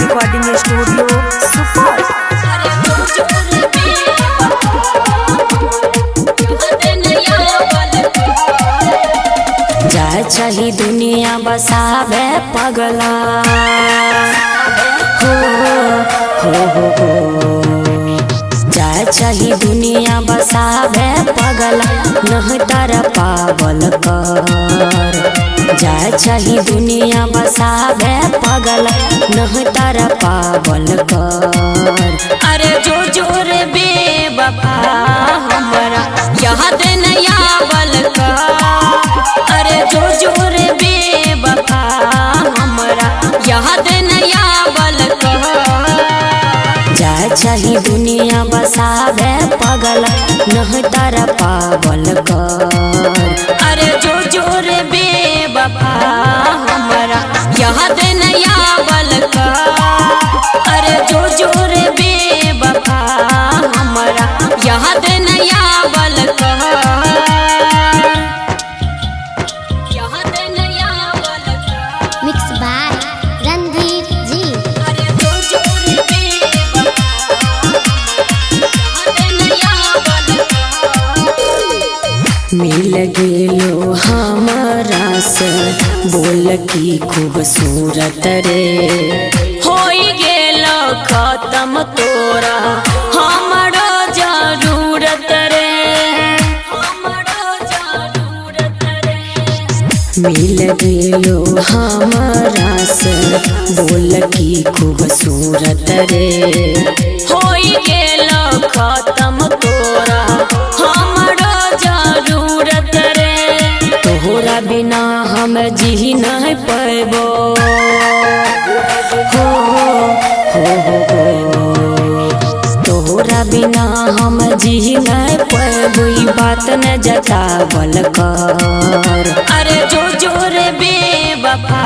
Recording studio super. जाए चाही दुनिया बसावे पगला हो जाए चाही दुनिया बसावे पगला नह तर पावल कर। जाए चाही दुनिया बसावे पगला नह तर पावल कर। अरे जो जोर बेवफा हमरा याद नया बल कर। अरे जो जोर बेवफा हमरा याद नया बल कर। जाए चाही दुनिया बसावे पगला नह तर पावल कर। अरे जो जोर बेवफा हमरा याद नया बल कर। अरे जो जोर बेवफा हमरा याद नया बल कर। मिक्स बाय रणधीर जी। अरे जो जोर बेवफा याद नया बल कर। मिल गेलो हमारा से बोल की खूबसूरत रे होई गेलो खत्म तोरा हमारो जरूरत रे। हमारो जरूरत रे मिल गेलो हमारा से बोल की खूबसूरत रे होई गेलो खत्म तोरा हमारो जरूरत रे। तोहरा बिना हम जी नहीं पैबो तोहरा बिना हम जी नहीं पैबो ई बात न जतावल कर। अरे जो जोर बेवफा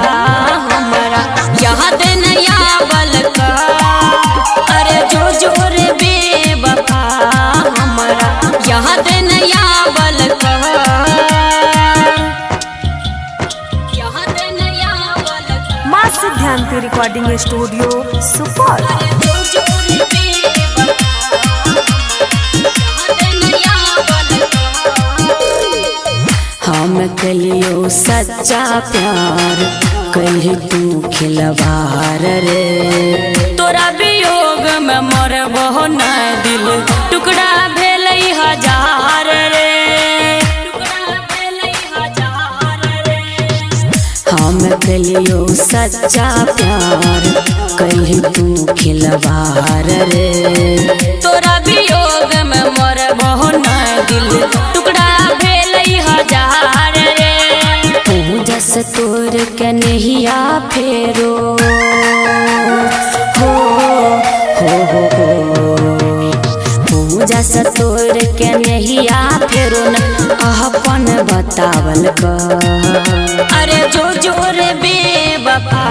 हमरा याद नया बल कर। अरे जो जोर बेवफा हमरा याद नया बल कर। माँ सिद्धांत रिकॉर्डिंग स्टूडियो सुपर। हम कलियो सच्चा प्यार कही तू खिलवार रे। तोरा वियोग में मरबो न दिल टुकड़ा भेल हजार रे। हम कलियो सच्चा प्यार कही तू खिलवार रे। तोरा वियोग में मरबो न दिल टुकड़ा भेल हजार रे। तू जस तोर के नहिया फेरो तू जस तोर के नहिया फेरो न अपन बतावल कर। अरे जो जोर बेवफा